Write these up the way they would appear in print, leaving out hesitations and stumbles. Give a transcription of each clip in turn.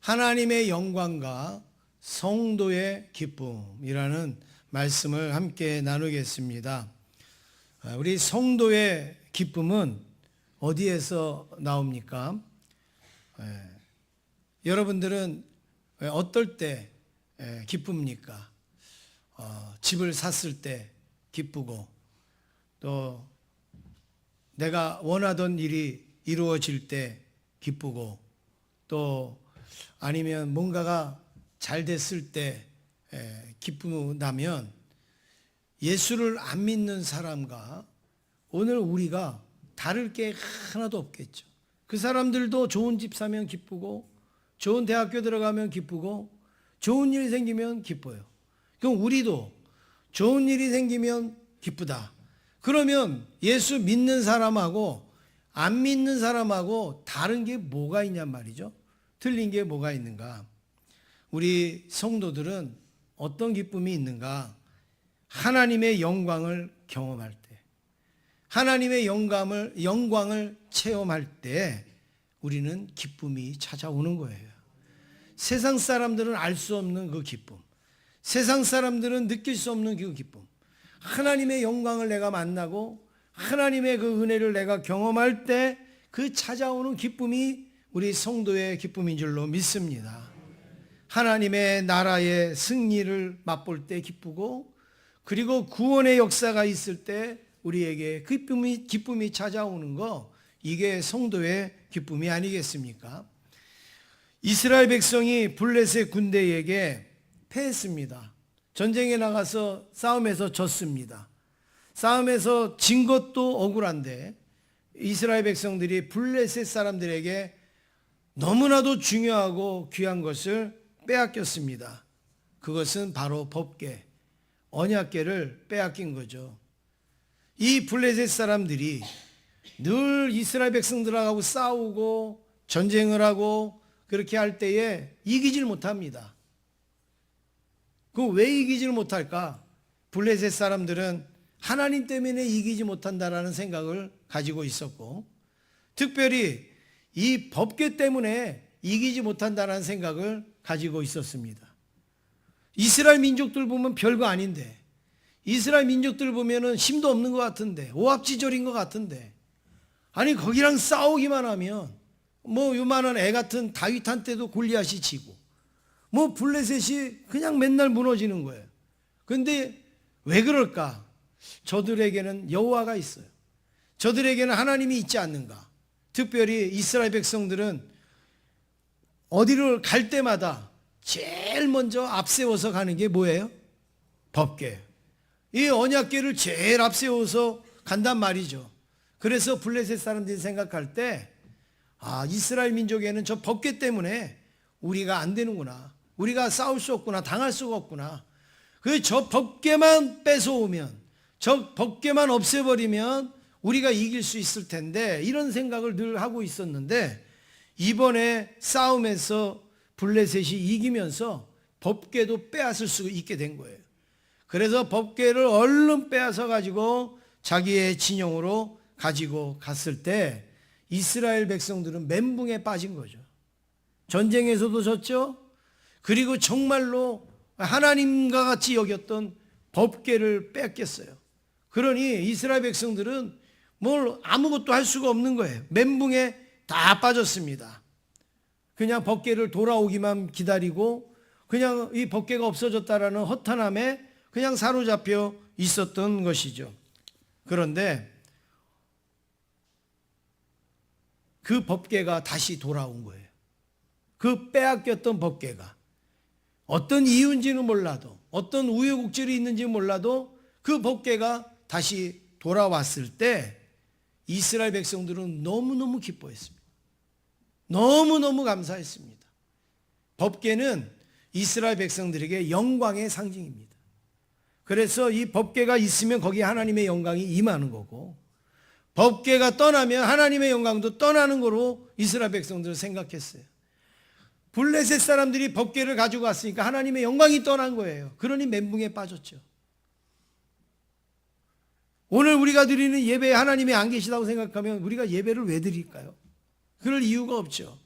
하나님의 영광과 성도의 기쁨이라는 말씀을 함께 나누겠습니다. 우리 성도의 기쁨은 어디에서 나옵니까? 여러분들은 어떨 때 기쁩니까? 집을 샀을 때 기쁘고, 또 내가 원하던 일이 이루어질 때 기쁘고, 또 아니면 뭔가가 잘 됐을 때 기쁘다면, 예수를 안 믿는 사람과 오늘 우리가 다를 게 하나도 없겠죠. 그 사람들도 좋은 집 사면 기쁘고, 좋은 대학교 들어가면 기쁘고, 좋은 일 생기면 기뻐요. 그럼 우리도 좋은 일이 생기면 기쁘다. 그러면 예수 믿는 사람하고 안 믿는 사람하고 다른 게 뭐가 있냔 말이죠. 틀린 게 뭐가 있는가? 우리 성도들은 어떤 기쁨이 있는가? 하나님의 영광을 경험할 때, 하나님의 영광을 체험할 때 우리는 기쁨이 찾아오는 거예요. 세상 사람들은 알 수 없는 그 기쁨, 세상 사람들은 느낄 수 없는 그 기쁨, 하나님의 영광을 내가 만나고 하나님의 그 은혜를 내가 경험할 때 그 찾아오는 기쁨이 우리 성도의 기쁨인 줄로 믿습니다. 하나님의 나라의 승리를 맛볼 때 기쁘고, 그리고 구원의 역사가 있을 때 우리에게 기쁨이 찾아오는 거, 이게 성도의 기쁨이 아니겠습니까? 이스라엘 백성이 블레셋 군대에게 패했습니다. 전쟁에 나가서 싸움에서 졌습니다. 싸움에서 진 것도 억울한데 이스라엘 백성들이 블레셋 사람들에게 너무나도 중요하고 귀한 것을 빼앗겼습니다. 그것은 바로 법궤, 언약궤를 빼앗긴 거죠. 이 블레셋 사람들이 늘 이스라엘 백성들하고 싸우고 전쟁을 하고 그렇게 할 때에 이기질 못합니다. 그 왜 이기질 못할까? 블레셋 사람들은 하나님 때문에 이기지 못한다라는 생각을 가지고 있었고, 특별히 이 법궤 때문에 이기지 못한다라는 생각을 가지고 있었습니다. 이스라엘 민족들 보면 별거 아닌데, 이스라엘 민족들 보면은 힘도 없는 것 같은데, 오합지졸인 것 같은데, 아니 거기랑 싸우기만 하면 뭐 요만한 애 같은 다윗한테도 골리앗이 지고, 뭐 블레셋이 그냥 맨날 무너지는 거예요. 그런데 왜 그럴까? 저들에게는 여호와가 있어요. 저들에게는 하나님이 있지 않는가? 특별히 이스라엘 백성들은 어디를 갈 때마다 제일 먼저 앞세워서 가는 게 뭐예요? 법궤. 이 언약궤를 제일 앞세워서 간단 말이죠. 그래서 블레셋 사람들이 생각할 때, 이스라엘 민족에는 저 법궤 때문에 우리가 안 되는구나, 우리가 싸울 수 없구나, 당할 수가 없구나. 저 법궤만 뺏어오면, 저 법궤만 없애버리면 우리가 이길 수 있을 텐데, 이런 생각을 늘 하고 있었는데, 이번에 싸움에서 블레셋이 이기면서 법궤도 빼앗을 수 있게 된 거예요. 그래서 법궤를 얼른 빼앗아 가지고 자기의 진영으로 가지고 갔을 때 이스라엘 백성들은 멘붕에 빠진 거죠. 전쟁에서도 졌죠. 그리고 정말로 하나님과 같이 여겼던 법궤를 뺏겼어요. 그러니 이스라엘 백성들은 뭘 아무것도 할 수가 없는 거예요. 멘붕에 다 빠졌습니다. 그냥 법궤를 돌아오기만 기다리고, 그냥 이 법궤가 없어졌다라는 허탄함에 그냥 사로잡혀 있었던 것이죠. 그런데 그 법궤가 다시 돌아온 거예요. 그 빼앗겼던 법궤가 어떤 이유인지는 몰라도, 어떤 우여곡절이 있는지 몰라도 그 법궤가 다시 돌아왔을 때 이스라엘 백성들은 너무너무 기뻐했습니다. 너무너무 감사했습니다. 법궤는 이스라엘 백성들에게 영광의 상징입니다. 그래서 이 법궤가 있으면 거기에 하나님의 영광이 임하는 거고, 법궤가 떠나면 하나님의 영광도 떠나는 거로 이스라엘 백성들은 생각했어요. 블레셋 사람들이 법궤를 가지고 왔으니까 하나님의 영광이 떠난 거예요. 그러니 멘붕에 빠졌죠. 오늘 우리가 드리는 예배에 하나님이 안 계시다고 생각하면 우리가 예배를 왜 드릴까요? 그럴 이유가 없죠.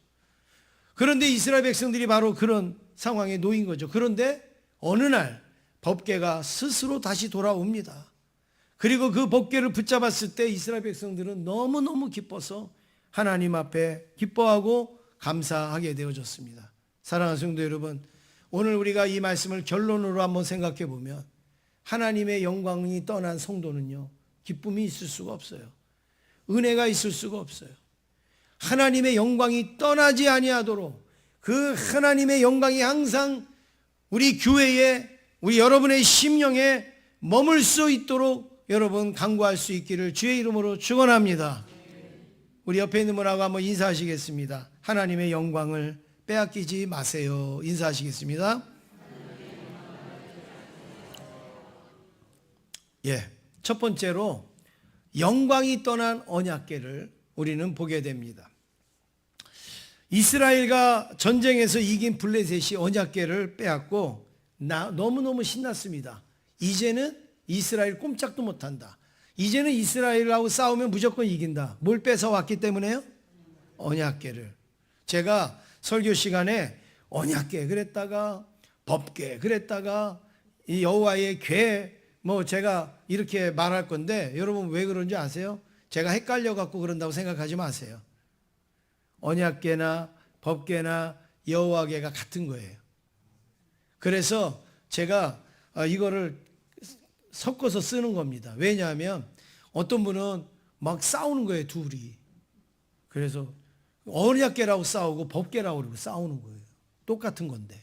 그런데 이스라엘 백성들이 바로 그런 상황에 놓인 거죠. 그런데 어느 날 법궤가 스스로 다시 돌아옵니다. 그리고 그 법궤를 붙잡았을 때 이스라엘 백성들은 너무너무 기뻐서 하나님 앞에 기뻐하고 감사하게 되어졌습니다. 사랑하는 성도 여러분, 오늘 우리가 이 말씀을 결론으로 한번 생각해 보면 하나님의 영광이 떠난 성도는요, 기쁨이 있을 수가 없어요. 은혜가 있을 수가 없어요. 하나님의 영광이 떠나지 아니하도록 그 하나님의 영광이 항상 우리 교회에, 우리 여러분의 심령에 머물 수 있도록 여러분 간구할 수 있기를 주의 이름으로 축원합니다. 우리 옆에 있는 분하고 한번 인사하시겠습니다. 하나님의 영광을 빼앗기지 마세요. 인사하시겠습니다. 첫 번째로 영광이 떠난 언약궤를 우리는 보게 됩니다. 이스라엘과 전쟁에서 이긴 블레셋이 언약궤를 빼앗고 너무너무 신났습니다. 이제는 이스라엘 꼼짝도 못한다. 이제는 이스라엘하고 싸우면 무조건 이긴다. 뭘 뺏어왔기 때문에요? 언약궤를. 제가 설교 시간에 언약궤 그랬다가 법궤 그랬다가 이 여호와의 궤 제가 이렇게 말할 건데 여러분 왜 그런지 아세요? 제가 헷갈려 갖고 그런다고 생각하지 마세요. 언약궤나 법궤나 여호와궤가 같은 거예요. 그래서 제가 이거를 섞어서 쓰는 겁니다. 왜냐하면 어떤 분은 막 싸우는 거예요, 둘이. 그래서 언약궤라고 싸우고 법궤라고 그러고 싸우는 거예요. 똑같은 건데.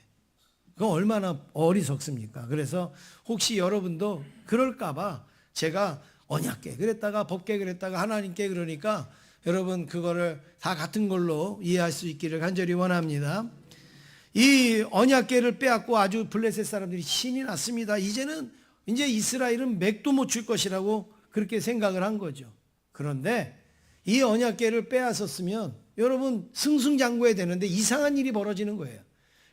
그건 얼마나 어리석습니까? 그래서 혹시 여러분도 그럴까봐 제가 언약궤 그랬다가 법궤 그랬다가 하나님께 그러니까 여러분 그거를 다 같은 걸로 이해할 수 있기를 간절히 원합니다. 이 언약궤를 빼앗고 아주 블레셋 사람들이 신이 났습니다. 이제 이스라엘은 맥도 못 출 것이라고 그렇게 생각을 한 거죠. 그런데 이 언약궤를 빼앗았으면 여러분 승승장구해야 되는데 이상한 일이 벌어지는 거예요.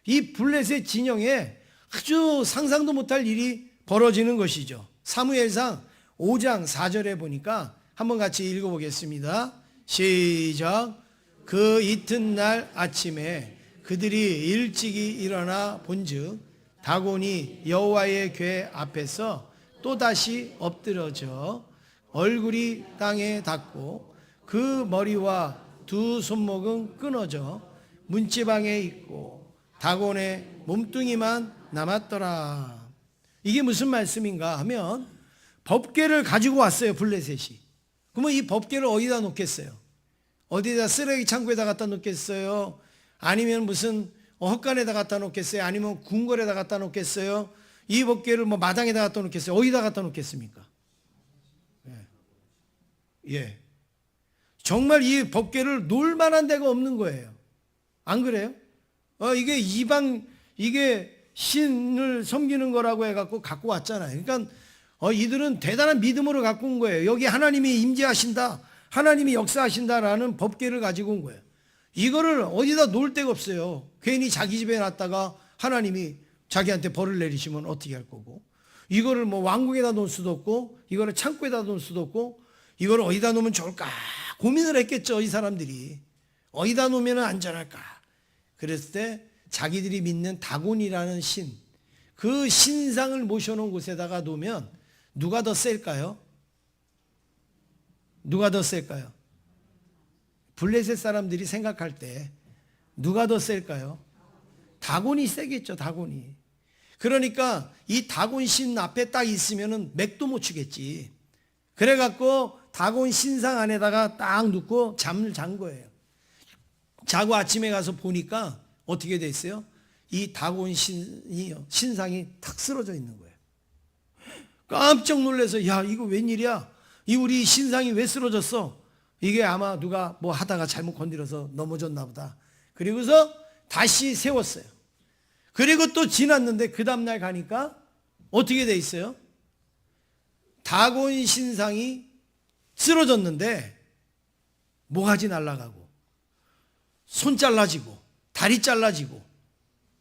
이 블레셋 진영에 아주 상상도 못할 일이 벌어지는 것이죠. 사무엘상 5장 4절에 보니까 한번 같이 읽어보겠습니다. 시작. 그 이튿날 아침에 그들이 일찍이 일어나 본즉 다곤이 여호와의 궤 앞에서 또다시 엎드러져 얼굴이 땅에 닿고 그 머리와 두 손목은 끊어져 문지방에 있고 다곤의 몸뚱이만 남았더라. 이게 무슨 말씀인가 하면 법궤를 가지고 왔어요, 블레셋이. 그러면 이 법궤를 어디다 놓겠어요? 어디다 쓰레기 창고에다 갖다 놓겠어요? 아니면 무슨 헛간에다 갖다 놓겠어요? 아니면 궁궐에다 갖다 놓겠어요? 이 법궤를 마당에다 갖다 놓겠어요? 어디다 갖다 놓겠습니까? 예. 정말 이 법궤를 놓을 만한 데가 없는 거예요. 안 그래요? 이게 이게 신을 섬기는 거라고 해갖고 갖고 왔잖아요. 그러니까 이들은 대단한 믿음으로 갖고 온 거예요. 여기 하나님이 임재하신다, 하나님이 역사하신다라는 법궤를 가지고 온 거예요. 이거를 어디다 놓을 데가 없어요. 괜히 자기 집에 놨다가 하나님이 자기한테 벌을 내리시면 어떻게 할 거고, 이거를 왕궁에다 놓을 수도 없고, 이거를 창고에다 놓을 수도 없고, 이거를 어디다 놓으면 좋을까 고민을 했겠죠. 이 사람들이 어디다 놓으면 안전할까. 그랬을 때 자기들이 믿는 다곤이라는 신, 그 신상을 모셔놓은 곳에다가 놓으면 누가 더 셀까요? 누가 더 셀까요? 블레셋 사람들이 생각할 때 누가 더 셀까요? 다곤이 세겠죠. 다곤이. 그러니까 이 다곤 신 앞에 딱 있으면은 맥도 못 추겠지. 그래갖고 다곤 신상 안에다가 딱 눕고 잠을 잔 거예요. 자고 아침에 가서 보니까 어떻게 돼 있어요? 이 다곤 신상이 탁 쓰러져 있는 거예요. 깜짝 놀라서 야, 이거 웬일이야? 이 우리 신상이 왜 쓰러졌어? 이게 아마 누가 하다가 잘못 건드려서 넘어졌나 보다. 그리고서 다시 세웠어요. 그리고 또 지났는데 그 다음날 가니까 어떻게 돼 있어요? 다곤 신상이 쓰러졌는데 모가지 날아가고 손 잘라지고 다리 잘라지고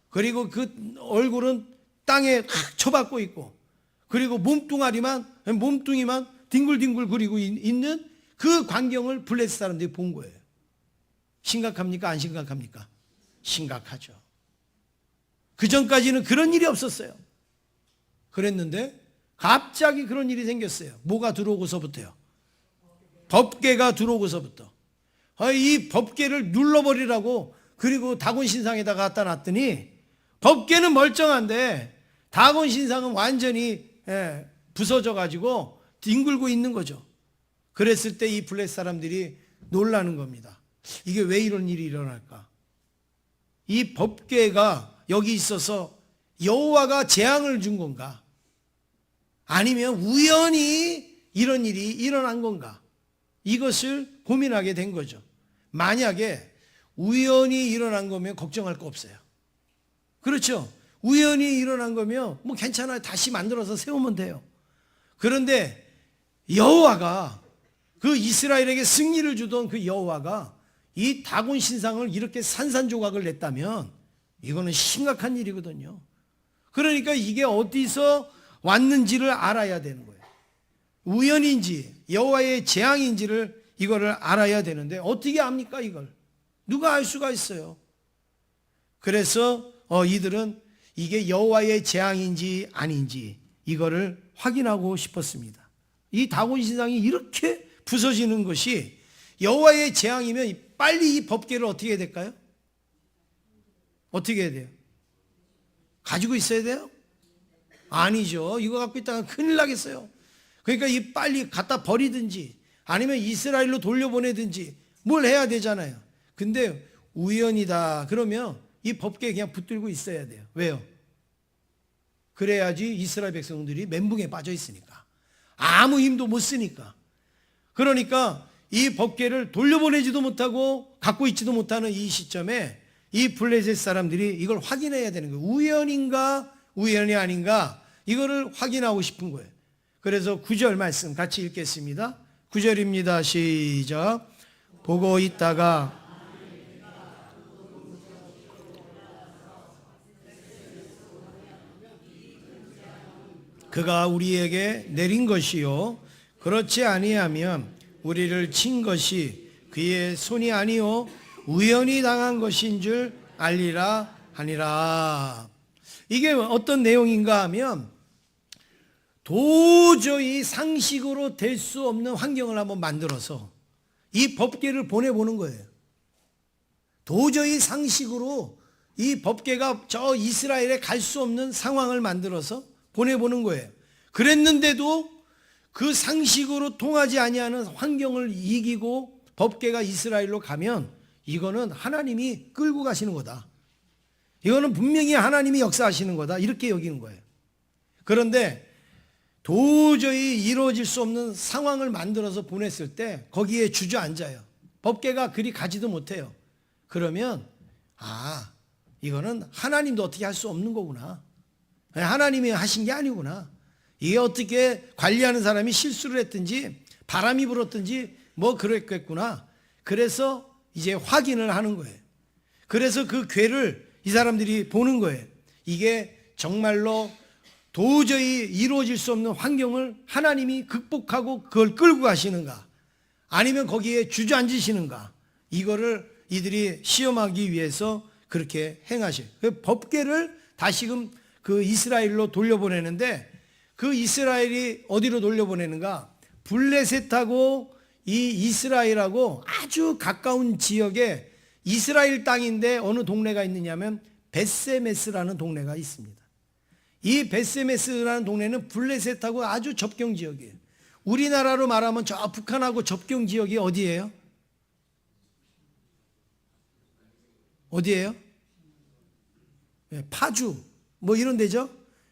그리고 그 얼굴은 땅에 쳐박고 있고 그리고 몸뚱이만 뒹굴뒹굴 거리고 있는 그 광경을 블레셋 사람들이 본 거예요. 심각합니까? 안 심각합니까? 심각하죠. 그 전까지는 그런 일이 없었어요. 그랬는데 갑자기 그런 일이 생겼어요. 뭐가 들어오고서부터요? 법궤가 들어오고서부터. 이 법궤를 눌러버리라고 그리고 다곤 신상에다가 갖다 놨더니 법궤는 멀쩡한데 다곤 신상은 완전히 부서져 가지고 뒹굴고 있는 거죠. 그랬을 때 이 블레셋 사람들이 놀라는 겁니다. 이게 왜 이런 일이 일어날까? 이 법궤가 여기 있어서 여호와가 재앙을 준 건가? 아니면 우연히 이런 일이 일어난 건가? 이것을 고민하게 된 거죠. 만약에 우연히 일어난 거면 걱정할 거 없어요. 그렇죠? 우연히 일어난 거면 뭐 괜찮아요. 다시 만들어서 세우면 돼요. 그런데 여호와가 그 이스라엘에게 승리를 주던 그 여호와가 이 다곤 신상을 이렇게 산산조각을 냈다면 이거는 심각한 일이거든요. 그러니까 이게 어디서 왔는지를 알아야 되는 거예요. 우연인지 여호와의 재앙인지를 이거를 알아야 되는데 어떻게 압니까 이걸? 누가 알 수가 있어요. 그래서 이들은 이게 여호와의 재앙인지 아닌지 이거를 확인하고 싶었습니다. 이 다곤 신상이 이렇게 부서지는 것이 여호와의 재앙이면 빨리 이 법궤를 어떻게 해야 될까요? 어떻게 해야 돼요? 가지고 있어야 돼요? 아니죠. 이거 갖고 있다가 큰일 나겠어요. 그러니까 이 빨리 갖다 버리든지 아니면 이스라엘로 돌려보내든지 뭘 해야 되잖아요. 근데 우연이다 그러면 이 법궤에 그냥 붙들고 있어야 돼요. 왜요? 그래야지 이스라엘 백성들이 멘붕에 빠져 있으니까. 아무 힘도 못 쓰니까. 그러니까 이 법궤를 돌려보내지도 못하고 갖고 있지도 못하는 이 시점에 이 블레셋 사람들이 이걸 확인해야 되는 거예요. 우연인가 우연이 아닌가 이거를 확인하고 싶은 거예요. 그래서 9절 말씀 같이 읽겠습니다. 9절입니다. 시작. 보고 있다가 그가 우리에게 내린 것이요 그렇지 아니하면 우리를 친 것이 그의 손이 아니요 우연히 당한 것인 줄 알리라 하니라. 이게 어떤 내용인가 하면 도저히 상식으로 될 수 없는 환경을 한번 만들어서 이 법궤를 보내보는 거예요. 도저히 상식으로 이 법궤가 저 이스라엘에 갈 수 없는 상황을 만들어서 보내보는 거예요. 그랬는데도 그 상식으로 통하지 아니하는 환경을 이기고 법궤가 이스라엘로 가면 이거는 하나님이 끌고 가시는 거다. 이거는 분명히 하나님이 역사하시는 거다. 이렇게 여기는 거예요. 그런데 도저히 이루어질 수 없는 상황을 만들어서 보냈을 때 거기에 주저앉아요. 법궤가 그리 가지도 못해요. 그러면 이거는 하나님도 어떻게 할 수 없는 거구나. 하나님이 하신 게 아니구나. 이게 어떻게 관리하는 사람이 실수를 했든지 바람이 불었든지 뭐 그랬겠구나. 그래서 이제 확인을 하는 거예요. 그래서 그 궤를 이 사람들이 보는 거예요. 이게 정말로 도저히 이루어질 수 없는 환경을 하나님이 극복하고 그걸 끌고 가시는가 아니면 거기에 주저앉으시는가 이거를 이들이 시험하기 위해서 그렇게 행하셔요. 그 법궤를 다시금 그 이스라엘로 돌려보내는데 그 이스라엘이 어디로 돌려보내는가? 블레셋하고 이 이스라엘하고 아주 가까운 지역에 이스라엘 땅인데 어느 동네가 있느냐면 벳세메스라는 동네가 있습니다. 이 벳세메스라는 동네는 블레셋하고 아주 접경 지역이에요. 우리나라로 말하면 저 북한하고 접경 지역이 어디예요? 어디예요? 파주 뭐 이런 데죠.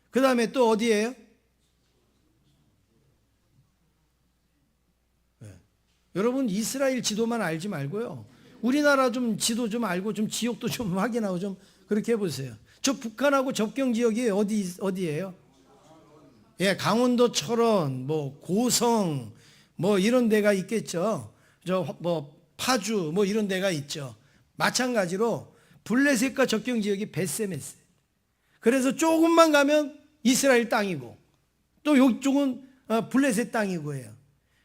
그 다음에 또 어디예요? 여러분 이스라엘 지도만 알지 말고요. 우리나라 좀 지도 좀 알고 좀 지역도 좀 확인하고 좀 그렇게 해보세요. 저 북한하고 접경 지역이 어디예요? 예, 강원도 철원, 뭐 고성, 뭐 이런 데가 있겠죠. 저 뭐 파주, 뭐 이런 데가 있죠. 마찬가지로 블레셋과 접경 지역이 벳세메스. 그래서 조금만 가면 이스라엘 땅이고 또 이쪽은 블레셋 땅이고예요.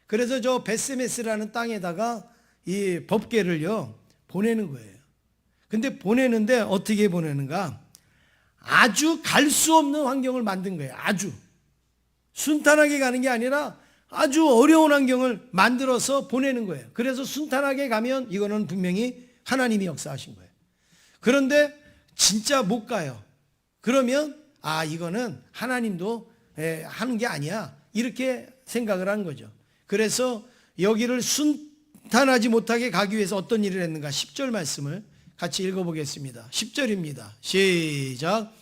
그래서 저 벳세메스라는 땅에다가 이 법궤를요 보내는 거예요. 근데 보내는데 어떻게 보내는가? 아주 갈 수 없는 환경을 만든 거예요. 아주 순탄하게 가는 게 아니라 아주 어려운 환경을 만들어서 보내는 거예요. 그래서 순탄하게 가면 이거는 분명히 하나님이 역사하신 거예요. 그런데 진짜 못 가요. 그러면 이거는 하나님도 하는 게 아니야, 이렇게 생각을 한 거죠. 그래서 여기를 순탄하지 못하게 가기 위해서 어떤 일을 했는가? 10절 말씀을 같이 읽어보겠습니다. 10절입니다. 시작.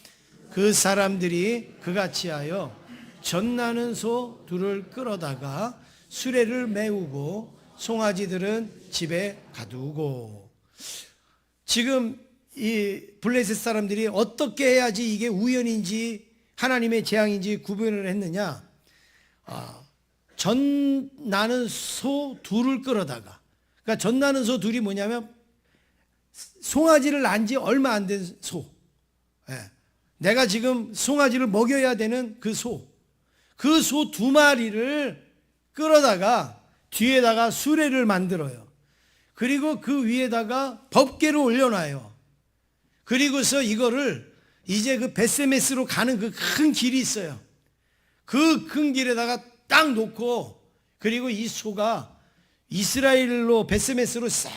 그 사람들이 그같이 하여 젖나는 소 둘을 끌어다가 수레를 메우고 송아지들은 집에 가두고. 지금 이 블레셋 사람들이 어떻게 해야지 이게 우연인지 하나님의 재앙인지 구분을 했느냐? 젖나는 소 둘을 끌어다가, 그러니까 젖나는 소 둘이 뭐냐면 송아지를 낳은 지 얼마 안 된 소, 내가 지금 송아지를 먹여야 되는 그 소, 그 소 두 마리를 끌어다가 뒤에다가 수레를 만들어요. 그리고 그 위에다가 법궤를 올려놔요. 그리고서 이거를 이제 그 벳세메스로 가는 그 큰 길이 있어요. 그 큰 길에다가 딱 놓고, 그리고 이 소가 이스라엘로 벳세메스로 싹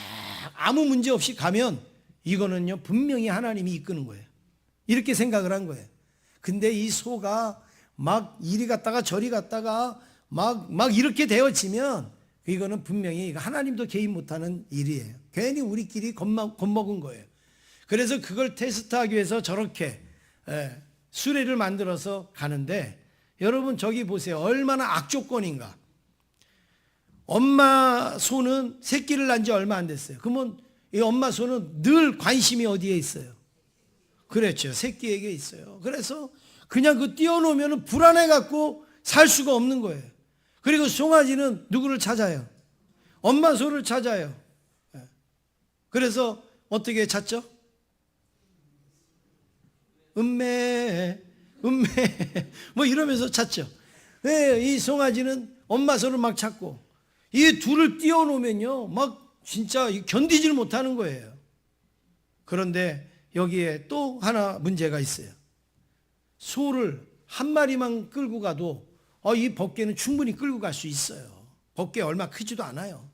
아무 문제 없이 가면 이거는요 분명히 하나님이 이끄는 거예요. 이렇게 생각을 한 거예요. 근데 이 소가 막 이리 갔다가 저리 갔다가 막 이렇게 되어지면 이거는 분명히 하나님도 개입 못하는 일이에요. 괜히 우리끼리 겁먹은 거예요. 그래서 그걸 테스트하기 위해서 저렇게 수레를 만들어서 가는데, 여러분 저기 보세요. 얼마나 악조건인가. 엄마 소는 새끼를 낳은 지 얼마 안 됐어요. 그러면 이 엄마 소는 늘 관심이 어디에 있어요? 그렇죠, 새끼에게 있어요. 그래서 그냥 그 띄워놓으면 불안해 갖고 살 수가 없는 거예요. 그리고 송아지는 누구를 찾아요? 엄마 소를 찾아요. 그래서 어떻게 찾죠? 음매 뭐 이러면서 찾죠. 이 송아지는 엄마 소를 막 찾고, 이 둘을 띄워놓으면요 막 진짜 견디질 못하는 거예요. 그런데 여기에 또 하나 문제가 있어요. 소를 한 마리만 끌고 가도 이 법궤는 충분히 끌고 갈 수 있어요. 법궤 얼마 크지도 않아요.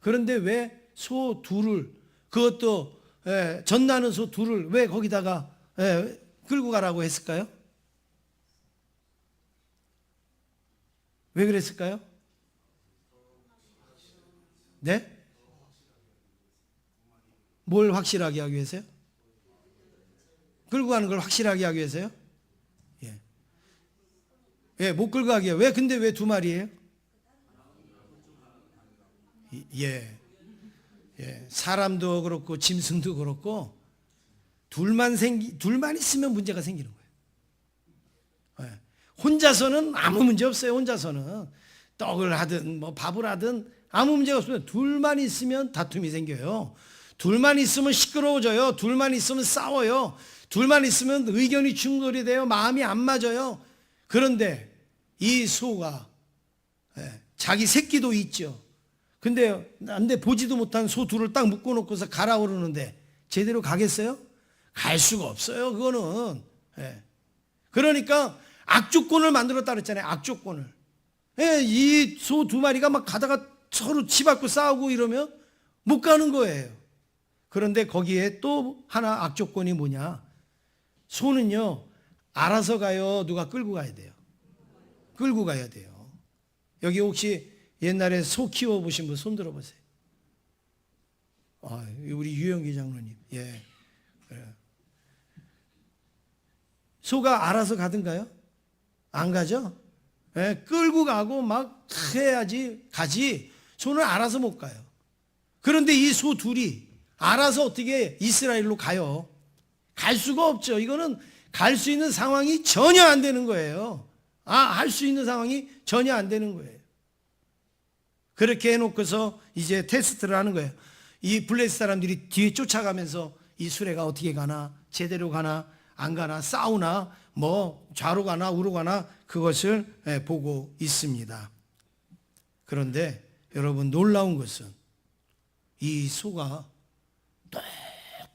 그런데 왜 소 둘을, 그것도 젖나는 소 둘을 왜 거기다가 끌고 가라고 했을까요? 왜 그랬을까요? 네? 뭘 확실하게 하기 위해서요? 끌고 가는 걸 확실하게 하기 위해서요? 못 끌고 가게. 왜? 근데 왜 두 마리예요? 사람도 그렇고 짐승도 그렇고 둘만 있으면 문제가 생기는 거예요. 혼자서는 아무 문제 없어요. 혼자서는 떡을 하든 뭐 밥을 하든 아무 문제가 없어요. 둘만 있으면 다툼이 생겨요. 둘만 있으면 시끄러워져요. 둘만 있으면 싸워요. 둘만 있으면 의견이 충돌이 돼요. 마음이 안 맞아요. 그런데 이 소가 자기 새끼도 있죠. 근데 보지도 못한 소 둘을 딱 묶어놓고서 가라 그러는데 제대로 가겠어요? 갈 수가 없어요. 그거는. 그러니까 악조건을 만들었다 그랬잖아요. 악조건을. 이 소 두 마리가 막 가다가 서로 치받고 싸우고 이러면 못 가는 거예요. 그런데 거기에 또 하나 악조건이 뭐냐? 소는요 알아서 가요, 누가 끌고 가야 돼요? 끌고 가야 돼요. 여기 혹시 옛날에 소 키워보신 분 손 들어보세요. 우리 유영기 장로님. 소가 알아서 가든가요? 안 가죠? 끌고 가고 막 해야지 가지. 소는 알아서 못 가요. 그런데 이 소 둘이 알아서 어떻게 이스라엘로 가요? 갈 수가 없죠. 이거는 갈 수 있는 상황이 전혀 안 되는 거예요. 할 수 있는 상황이 전혀 안 되는 거예요. 그렇게 해놓고서 이제 테스트를 하는 거예요. 이 블레셋 사람들이 뒤에 쫓아가면서 이 수레가 어떻게 가나, 제대로 가나 안 가나, 싸우나 뭐 좌로 가나 우로 가나 그것을 보고 있습니다. 그런데 여러분 놀라운 것은 이 소가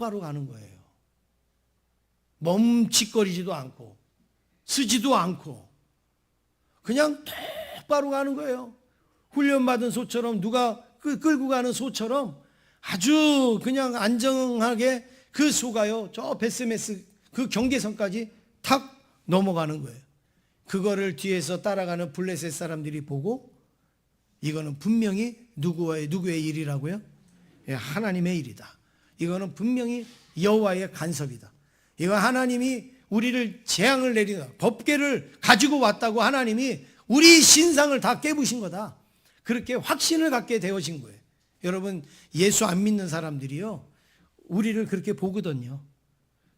똑바로 가는 거예요. 멈칫거리지도 않고 쓰지도 않고 그냥 똑바로 가는 거예요. 훈련받은 소처럼, 누가 끌고 가는 소처럼 아주 그냥 안정하게 그 소가요, 저 베스메스 그 경계선까지 탁 넘어가는 거예요. 그거를 뒤에서 따라가는 블레셋 사람들이 보고 이거는 분명히 누구의 일이라고요? 예, 하나님의 일이다. 이거는 분명히 여호와의 간섭이다. 이거 하나님이 우리를 재앙을 내리는 법궤를 가지고 왔다고 하나님이 우리 신상을 다 깨부신 거다. 그렇게 확신을 갖게 되어진 거예요. 여러분, 예수 안 믿는 사람들이요, 우리를 그렇게 보거든요.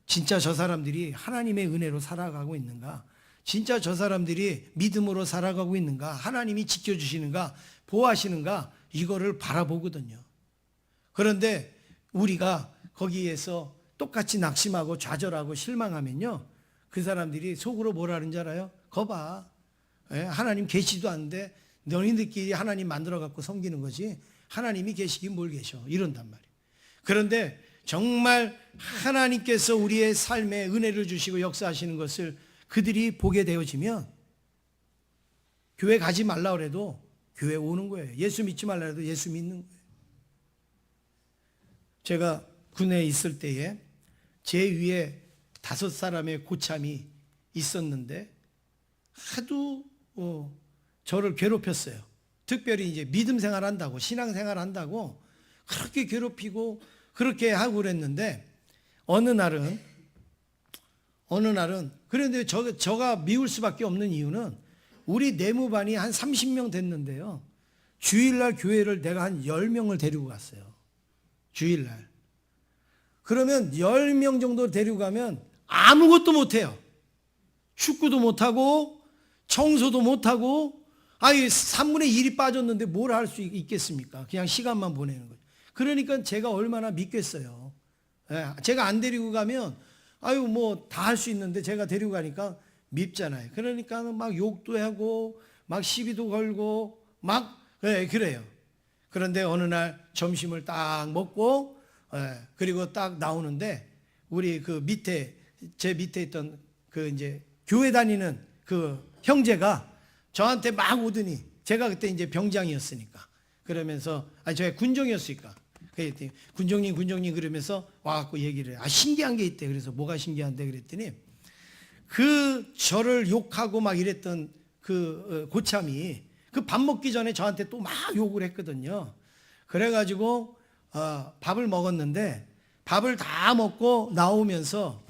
진짜 저 사람들이 하나님의 은혜로 살아가고 있는가? 진짜 저 사람들이 믿음으로 살아가고 있는가? 하나님이 지켜주시는가? 보호하시는가? 이거를 바라보거든요. 그런데 우리가 거기에서 똑같이 낙심하고 좌절하고 실망하면요, 그 사람들이 속으로 뭐라 하는지 알아요? 거봐, 하나님 계시지도 않는데 너희들끼리 하나님 만들어 갖고 섬기는 거지 하나님이 계시긴 뭘 계셔, 이런단 말이에요. 그런데 정말 하나님께서 우리의 삶에 은혜를 주시고 역사하시는 것을 그들이 보게 되어지면 교회 가지 말라 그래도 교회 오는 거예요. 예수 믿지 말라 그래도 예수 믿는 거예요. 제가 군에 있을 때에 제 위에 5사람의 고참이 있었는데 하도 저를 괴롭혔어요. 특별히 이제 믿음 생활한다고, 신앙 생활한다고 그렇게 괴롭히고 그렇게 하고 그랬는데 어느 날은 그런데 저가 미울 수밖에 없는 이유는 우리 내무반이 한 30명 됐는데요, 주일날 교회를 내가 한 10명을 데리고 갔어요. 주일날. 그러면 10명 정도 데리고 가면 아무것도 못해요. 축구도 못하고 청소도 못하고, 아예 3분의 1이 빠졌는데 뭘 할 수 있겠습니까? 그냥 시간만 보내는 거죠. 그러니까 제가 얼마나 믿겠어요. 제가 안 데리고 가면 아유 뭐 다 할 수 있는데 제가 데리고 가니까 밉잖아요. 그러니까 막 욕도 하고 막 시비도 걸고 막 그래요. 그런데 어느 날 점심을 딱 먹고 그리고 딱 나오는데 우리 그 제 밑에 있던 그 이제 교회 다니는 그 형제가 저한테 막 오더니, 제가 그때 이제 병장이었으니까, 그러면서 제가 군종이었으니까 그랬더니 군종님 그러면서 와갖고 얘기를 해. 신기한 게 있대. 그래서 뭐가 신기한데 그랬더니 저를 욕하고 막 이랬던 그 고참이 그 밥 먹기 전에 저한테 또 막 욕을 했거든요. 그래가지고 밥을 먹었는데 밥을 다 먹고 나오면서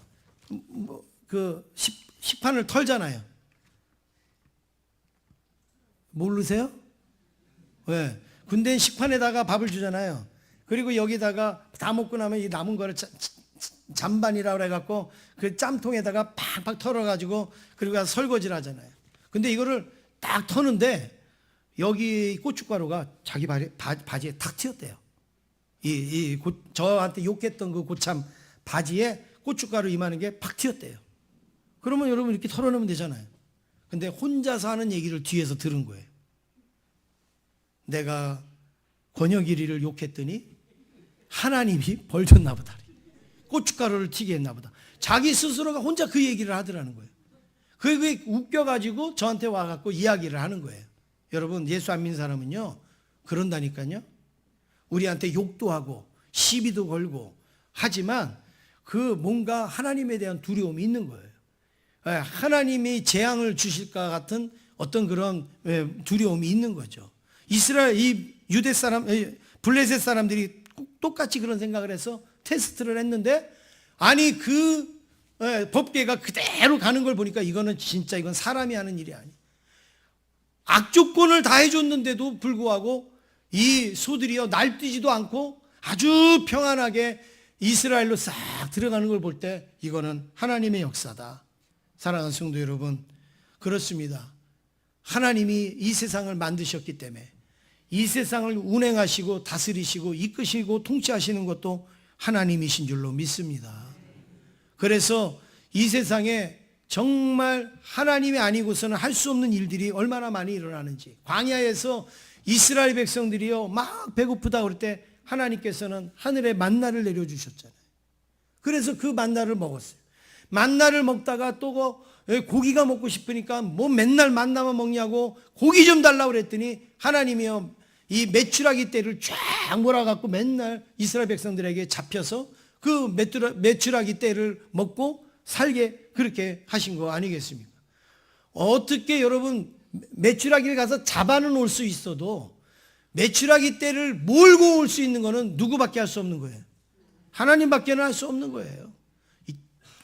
그 식판을 털잖아요. 모르세요? 왜? 군대는 식판에다가 밥을 주잖아요. 그리고 여기다가 다 먹고 나면 이 남은 거를 잔반이라고 해갖고 그 짬통에다가 팍팍 털어가지고 그리고 가서 설거지를 하잖아요. 근데 이거를 딱 터는데 여기 고춧가루가 자기 바지에 탁 튀었대요. 저한테 욕했던 그 고참 바지에 고춧가루 이만한 게 팍 튀었대요. 그러면 여러분 이렇게 털어내면 되잖아요. 근데 혼자서 하는 얘기를 뒤에서 들은 거예요. 내가 권혁일이를 욕했더니 하나님이 벌 줬나 보다. 고춧가루를 튀게 했나 보다. 자기 스스로가 혼자 그 얘기를 하더라는 거예요. 그게 웃겨가지고 저한테 와갖고 이야기를 하는 거예요. 여러분, 예수 안 믿는 사람은요 그런다니까요. 우리한테 욕도 하고 시비도 걸고 하지만 그 뭔가 하나님에 대한 두려움이 있는 거예요. 하나님이 재앙을 주실까 같은 어떤 그런 두려움이 있는 거죠. 이 유대 사람, 블레셋 사람들이 똑같이 그런 생각을 해서 테스트를 했는데, 아니 그 법궤가 그대로 가는 걸 보니까 이거는 진짜 이건 사람이 하는 일이 아니에요. 악조건을 다 해줬는데도 불구하고 이 소들이요 날뛰지도 않고 아주 평안하게 이스라엘로 싹 들어가는 걸 볼 때 이거는 하나님의 역사다. 사랑하는 성도 여러분, 그렇습니다. 하나님이 이 세상을 만드셨기 때문에 이 세상을 운행하시고 다스리시고 이끄시고 통치하시는 것도 하나님이신 줄로 믿습니다. 그래서 이 세상에 정말 하나님이 아니고서는 할 수 없는 일들이 얼마나 많이 일어나는지, 광야에서 이스라엘 백성들이요 막 배고프다 그럴 때 하나님께서는 하늘에 만나를 내려주셨잖아요. 그래서 그 만나를 먹었어요. 만나를 먹다가 또 고기가 먹고 싶으니까 뭐 맨날 만나만 먹냐고 고기 좀 달라고 그랬더니 하나님이요 이 메추라기 떼를 쫙 몰아갖고 맨날 이스라엘 백성들에게 잡혀서 그 메추라기 떼를 먹고 살게 그렇게 하신 거 아니겠습니까? 어떻게 여러분 메추라기를 가서 잡아는 올 수 있어도 메추라기 떼를 몰고 올 수 있는 거는 누구밖에 할 수 없는 거예요. 하나님밖에는 할 수 없는 거예요.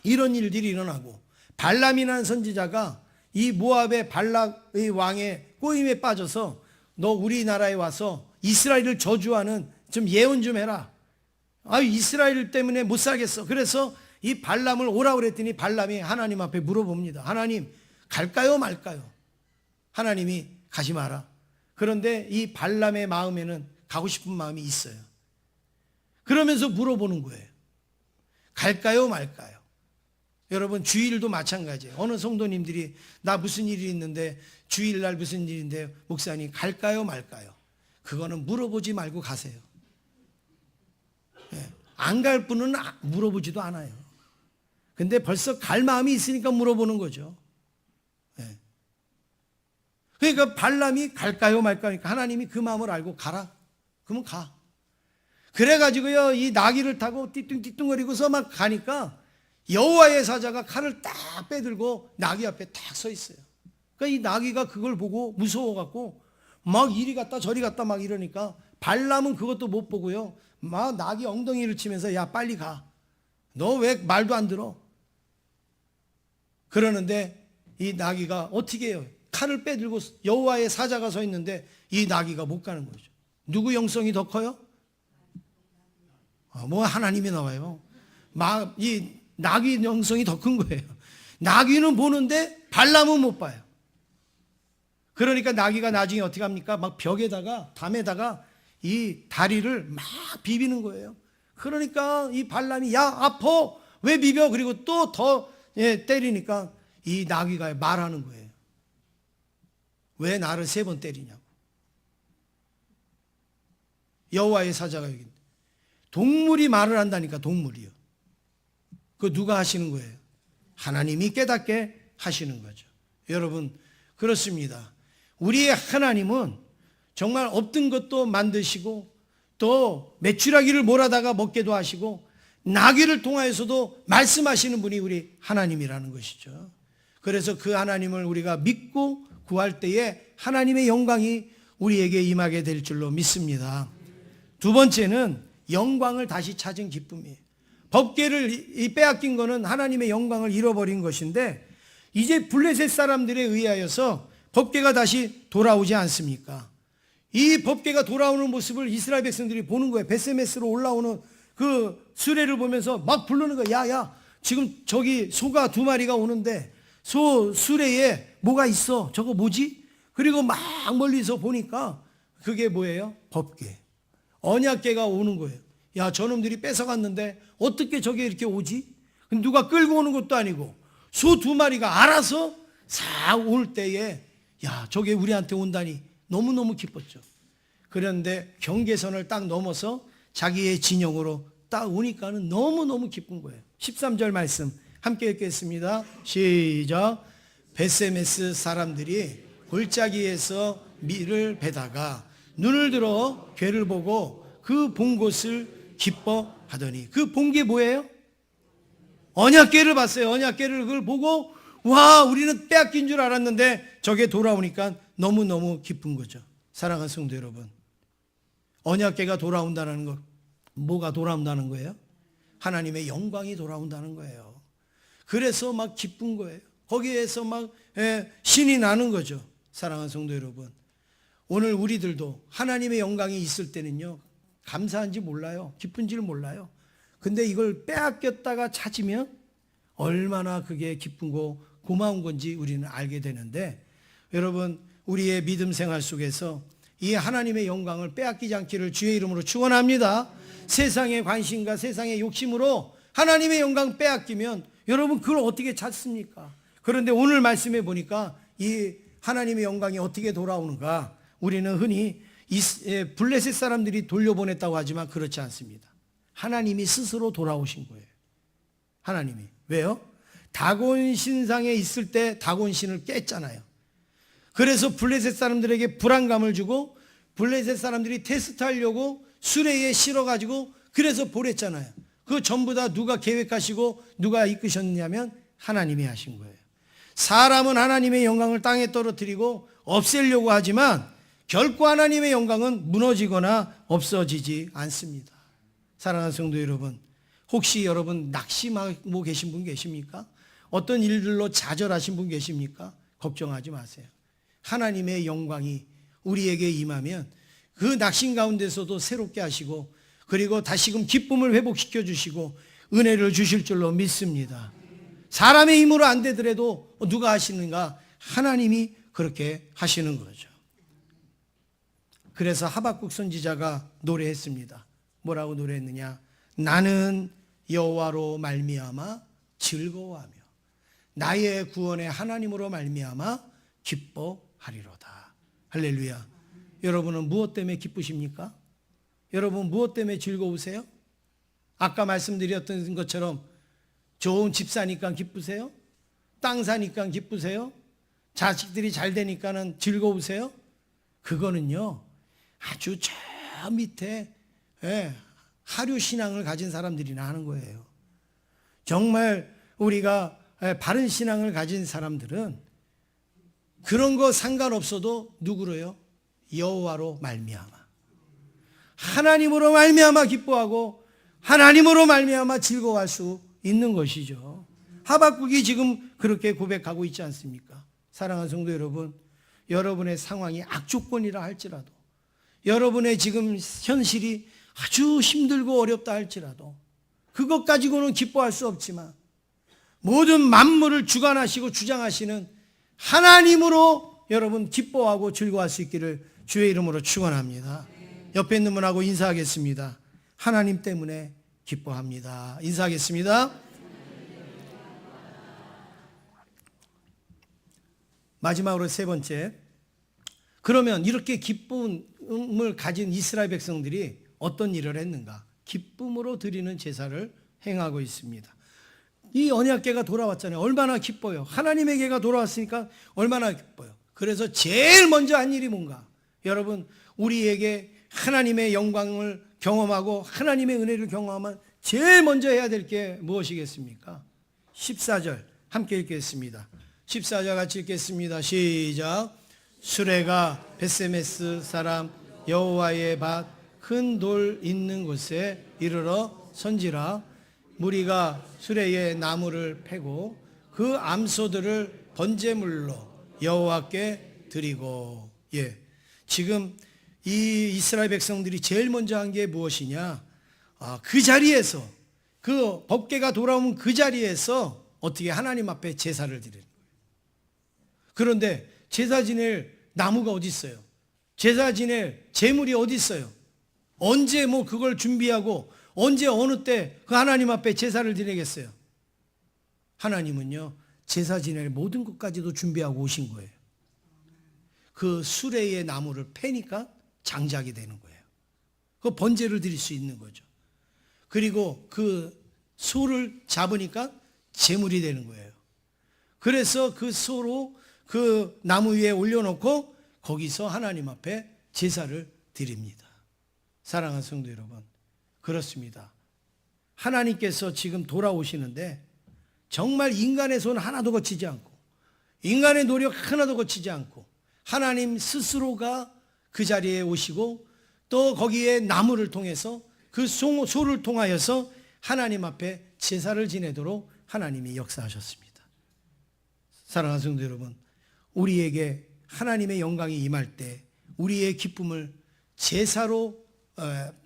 이런 일들이 일어나고 발람이라는 선지자가 이 모압의 발락의 왕의 꼬임에 빠져서 너 우리나라에 와서 이스라엘을 저주하는 좀 예언 좀 해라. 이스라엘 때문에 못 살겠어. 그래서 이 발람을 오라고 그랬더니 발람이 하나님 앞에 물어봅니다. 하나님 갈까요 말까요? 하나님이 가지 마라. 그런데 이 발람의 마음에는 가고 싶은 마음이 있어요. 그러면서 물어보는 거예요. 갈까요 말까요? 여러분 주일도 마찬가지예요. 어느 성도님들이 나 무슨 일이 있는데 주일날 무슨 일인데 목사님 갈까요 말까요? 그거는 물어보지 말고 가세요. 안 갈 분은 물어보지도 않아요. 근데 벌써 갈 마음이 있으니까 물어보는 거죠. 그러니까 발람이 갈까요 말까요? 그러니까 하나님이 그 마음을 알고 가라. 그러면 가. 그래가지고요 이 나귀를 타고 띠뚱띠뚱거리고서 막 가니까 여호와의 사자가 칼을 딱 빼들고 나귀 앞에 딱 서 있어요. 그러니까 이 나귀가 그걸 보고 무서워갖고 막 이리 갔다 저리 갔다 막 이러니까 발람은 그것도 못 보고요 막 나귀 엉덩이를 치면서 야 빨리 가. 너 왜 말도 안 들어? 그러는데 이 나귀가 어떻게 해요? 칼을 빼들고 여호와의 사자가 서 있는데 이 나귀가 못 가는 거죠. 누구 영성이 더 커요? 뭐 하나님이 나와요. 이 나귀 영성이 더 큰 거예요. 나귀는 보는데 발람은 못 봐요. 그러니까 나귀가 나중에 어떻게 합니까? 막 벽에다가 담에다가 이 다리를 막 비비는 거예요. 그러니까 이 발람이 야 아파 왜 비벼? 그리고 또 더 때리니까 이 나귀가 말하는 거예요. 왜 나를 3번 때리냐고. 여호와의 사자가 여기 있는데 동물이 말을 한다니까. 동물이요. 그거 누가 하시는 거예요? 하나님이 깨닫게 하시는 거죠. 여러분 그렇습니다. 우리의 하나님은 정말 없던 것도 만드시고 또 메추라기를 몰아다가 먹게도 하시고 나귀를 통하여서도 말씀하시는 분이 우리 하나님이라는 것이죠. 그래서 그 하나님을 우리가 믿고 구할 때에 하나님의 영광이 우리에게 임하게 될 줄로 믿습니다. 두 번째는 영광을 다시 찾은 기쁨이에요. 법궤를 빼앗긴 거는 하나님의 영광을 잃어버린 것인데 이제 블레셋 사람들에 의하여서 법궤가 다시 돌아오지 않습니까? 이 법궤가 돌아오는 모습을 이스라엘 백성들이 보는 거예요. 베세메스로 올라오는 그 수레를 보면서 막 부르는 거예요. 야야 지금 저기 소가 2마리가 오는데 소 수레에 뭐가 있어? 저거 뭐지? 그리고 막 멀리서 보니까 그게 뭐예요? 법궤. 언약궤가 오는 거예요. 야 저놈들이 뺏어갔는데 어떻게 저게 이렇게 오지? 누가 끌고 오는 것도 아니고 소 2마리가 알아서 싹 올 때에 야 저게 우리한테 온다니 너무너무 기뻤죠. 그런데 경계선을 딱 넘어서 자기의 진영으로 딱 오니까는 너무너무 기쁜 거예요. 13절 말씀 함께 읽겠습니다. 시작. 베세메스 사람들이 골짜기에서 밀을 베다가 눈을 들어 궤를 보고 그 본 곳을 기뻐하더니 그 본 게 뭐예요? 언약궤를 봤어요. 언약궤를 그걸 보고 와 우리는 빼앗긴 줄 알았는데 저게 돌아오니까 너무너무 기쁜 거죠. 사랑하는 성도 여러분, 언약궤가 돌아온다는 것, 뭐가 돌아온다는 거예요? 하나님의 영광이 돌아온다는 거예요. 그래서 막 기쁜 거예요. 거기에서 막 신이 나는 거죠. 사랑하는 성도 여러분, 오늘 우리들도 하나님의 영광이 있을 때는요 감사한지 몰라요. 기쁜지를 몰라요. 근데 이걸 빼앗겼다가 찾으면 얼마나 그게 기쁜고 고마운 건지 우리는 알게 되는데, 여러분 우리의 믿음 생활 속에서 이 하나님의 영광을 빼앗기지 않기를 주의 이름으로 축원합니다. 세상의 관심과 세상의 욕심으로 하나님의 영광 빼앗기면 여러분 그걸 어떻게 찾습니까? 그런데 오늘 말씀해 보니까 이 하나님의 영광이 어떻게 돌아오는가? 우리는 흔히 블레셋 사람들이 돌려보냈다고 하지만 그렇지 않습니다. 하나님이 스스로 돌아오신 거예요. 하나님이. 왜요? 다곤 신상에 있을 때 다곤 신을 깼잖아요. 그래서 블레셋 사람들에게 불안감을 주고 블레셋 사람들이 테스트하려고 수레에 실어가지고 그래서 보냈잖아요. 그거 전부 다 누가 계획하시고 누가 이끄셨냐면 하나님이 하신 거예요. 사람은 하나님의 영광을 땅에 떨어뜨리고 없애려고 하지만 결코 하나님의 영광은 무너지거나 없어지지 않습니다. 사랑하는 성도 여러분, 혹시 여러분 낙심하고 계신 분 계십니까? 어떤 일들로 좌절하신 분 계십니까? 걱정하지 마세요. 하나님의 영광이 우리에게 임하면 그 낙심 가운데서도 새롭게 하시고 그리고 다시금 기쁨을 회복시켜 주시고 은혜를 주실 줄로 믿습니다. 사람의 힘으로 안 되더라도 누가 하시는가? 하나님이 그렇게 하시는 거죠. 그래서 하박국 선지자가 노래했습니다. 뭐라고 노래했느냐? 나는 여호와로 말미암아 즐거워하며 나의 구원의 하나님으로 말미암아 기뻐하리로다. 할렐루야. 여러분은 무엇 때문에 기쁘십니까? 여러분 무엇 때문에 즐거우세요? 아까 말씀드렸던 것처럼 좋은 집 사니까 기쁘세요? 땅 사니까 기쁘세요? 자식들이 잘 되니까는 즐거우세요? 그거는요 아주 저 밑에 하류 신앙을 가진 사람들이나 하는 거예요. 정말 우리가 바른 신앙을 가진 사람들은 그런 거 상관없어도 누구로요? 여호와로 말미암아 하나님으로 말미암아 기뻐하고 하나님으로 말미암아 즐거워할 수 있는 것이죠. 하박국이 지금 그렇게 고백하고 있지 않습니까? 사랑하는 성도 여러분, 여러분의 상황이 악조건이라 할지라도 여러분의 지금 현실이 아주 힘들고 어렵다 할지라도 그것 가지고는 기뻐할 수 없지만 모든 만물을 주관하시고 주장하시는 하나님으로 여러분 기뻐하고 즐거워할 수 있기를 주의 이름으로 축원합니다. 옆에 있는 분하고 인사하겠습니다. 하나님 때문에 기뻐합니다. 인사하겠습니다. 마지막으로 세 번째, 그러면 이렇게 기쁨을 가진 이스라엘 백성들이 어떤 일을 했는가? 기쁨으로 드리는 제사를 행하고 있습니다. 이 언약궤가 돌아왔잖아요. 얼마나 기뻐요. 하나님의 궤가 돌아왔으니까 얼마나 기뻐요. 그래서 제일 먼저 한 일이 뭔가? 여러분, 우리에게 하나님의 영광을 경험하고 하나님의 은혜를 경험하면 제일 먼저 해야 될 게 무엇이겠습니까? 14절 함께 읽겠습니다. 14절 같이 읽겠습니다. 시작. 수레가 벳세메스 사람 여호와의 밭 큰 돌 있는 곳에 이르러 선지라. 무리가 수레의 나무를 패고 그 암소들을 번제물로 여호와께 드리고. 지금 이 이스라엘 백성들이 제일 먼저 한 게 무엇이냐? 그 자리에서 그 법궤가 돌아오면 그 자리에서 어떻게 하나님 앞에 제사를 드리는 거예요. 그런데 제사 지낼 나무가 어디 있어요? 제사 지낼 제물이 어디 있어요? 언제 그걸 준비하고 언제 어느 때 그 하나님 앞에 제사를 드리겠어요? 하나님은요 제사 지낼 모든 것까지도 준비하고 오신 거예요. 그 수레의 나무를 패니까 장작이 되는 거예요. 그 번제를 드릴 수 있는 거죠. 그리고 그 소를 잡으니까 제물이 되는 거예요. 그래서 그 소로 그 나무 위에 올려놓고 거기서 하나님 앞에 제사를 드립니다. 사랑하는 성도 여러분, 그렇습니다. 하나님께서 지금 돌아오시는데 정말 인간의 손 하나도 거치지 않고 인간의 노력 하나도 거치지 않고 하나님 스스로가 그 자리에 오시고 또 거기에 나무를 통해서 그 소를 통하여서 하나님 앞에 제사를 지내도록 하나님이 역사하셨습니다. 사랑하는 성도 여러분, 우리에게 하나님의 영광이 임할 때 우리의 기쁨을 제사로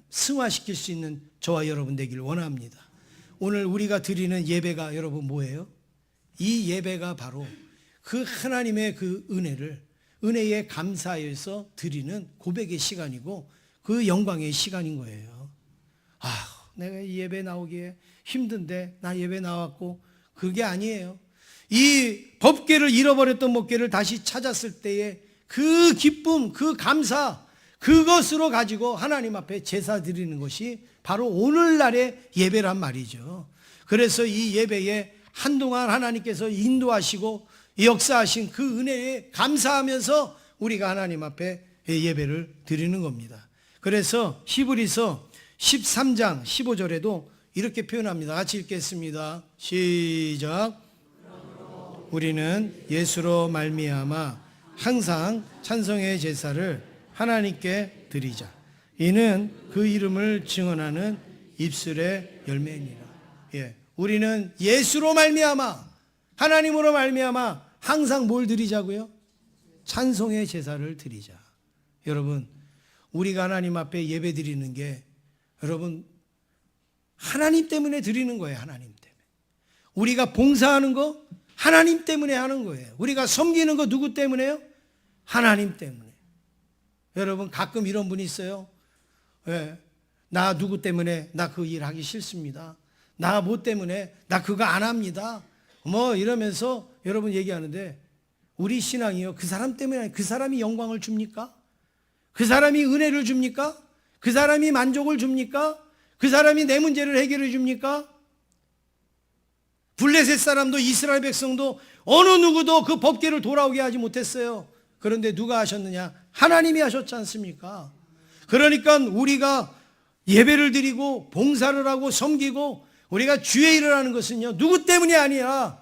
승화시킬 수 있는 저와 여러분 되길 원합니다. 오늘 우리가 드리는 예배가 여러분 뭐예요? 이 예배가 바로 그 하나님의 그 은혜에 감사해서 드리는 고백의 시간이고 그 영광의 시간인 거예요. 내가 이 예배 나오기에 힘든데 나 예배 나왔고, 그게 아니에요. 이 법궤를 잃어버렸던 법궤를 다시 찾았을 때의 그 기쁨, 그 감사, 그것으로 가지고 하나님 앞에 제사 드리는 것이 바로 오늘날의 예배란 말이죠. 그래서 이 예배에 한동안 하나님께서 인도하시고 역사하신 그 은혜에 감사하면서 우리가 하나님 앞에 예배를 드리는 겁니다. 그래서 히브리서 13장 15절에도 이렇게 표현합니다. 같이 읽겠습니다. 시작. 우리는 예수로 말미암아 항상 찬송의 제사를 하나님께 드리자. 이는 그 이름을 증언하는 입술의 열매니라. 예, 우리는 예수로 말미암아, 하나님으로 말미암아 항상 뭘 드리자고요? 찬송의 제사를 드리자. 여러분, 우리가 하나님 앞에 예배 드리는 게 여러분 하나님 때문에 드리는 거예요. 하나님 때문에. 우리가 봉사하는 거 하나님 때문에 하는 거예요. 우리가 섬기는 거 누구 때문에요? 하나님 때문에. 여러분, 가끔 이런 분이 있어요. 예, 나 누구 때문에 나 그 일 하기 싫습니다. 나 뭐 때문에 나 그거 안 합니다. 뭐 이러면서 여러분 얘기하는데, 우리 신앙이요, 그 사람 때문에, 그 사람이 영광을 줍니까? 그 사람이 은혜를 줍니까? 그 사람이 만족을 줍니까? 그 사람이 내 문제를 해결해 줍니까? 블레셋 사람도 이스라엘 백성도 어느 누구도 그 법궤를 돌아오게 하지 못했어요. 그런데 누가 하셨느냐? 하나님이 하셨지 않습니까? 그러니까 우리가 예배를 드리고 봉사를 하고 섬기고 우리가 주의 일을 하는 것은요, 누구 때문이 아니야.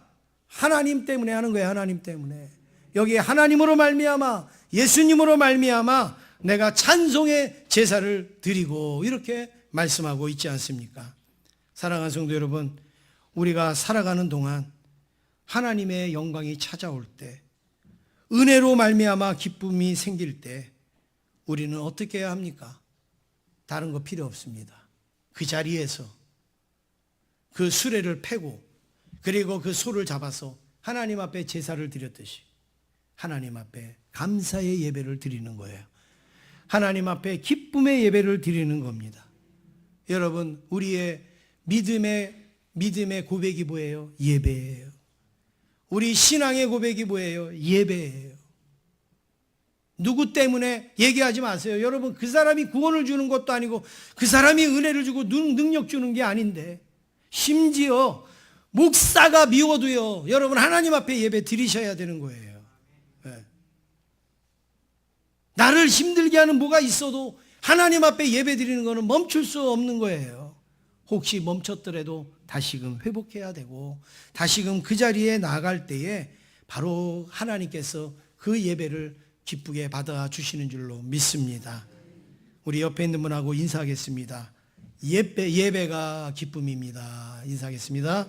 하나님 때문에 하는 거예요. 하나님 때문에. 여기 하나님으로 말미암아, 예수님으로 말미암아 내가 찬송의 제사를 드리고, 이렇게 말씀하고 있지 않습니까? 사랑하는 성도 여러분, 우리가 살아가는 동안 하나님의 영광이 찾아올 때, 은혜로 말미암아 기쁨이 생길 때 우리는 어떻게 해야 합니까? 다른 거 필요 없습니다. 그 자리에서 그 수레를 패고, 그리고 그 소를 잡아서 하나님 앞에 제사를 드렸듯이 하나님 앞에 감사의 예배를 드리는 거예요. 하나님 앞에 기쁨의 예배를 드리는 겁니다. 여러분, 우리의 믿음의 고백이 뭐예요? 예배예요. 우리 신앙의 고백이 뭐예요? 예배예요. 누구 때문에 얘기하지 마세요. 여러분, 그 사람이 구원을 주는 것도 아니고 그 사람이 은혜를 주고 능력 주는 게 아닌데, 심지어 목사가 미워도요, 여러분 하나님 앞에 예배 드리셔야 되는 거예요. 네. 나를 힘들게 하는 뭐가 있어도 하나님 앞에 예배 드리는 거는 멈출 수 없는 거예요. 혹시 멈췄더라도 다시금 회복해야 되고, 다시금 그 자리에 나아갈 때에 바로 하나님께서 그 예배를 기쁘게 받아주시는 줄로 믿습니다. 우리 옆에 있는 분하고 인사하겠습니다. 예배가 기쁨입니다. 인사하겠습니다.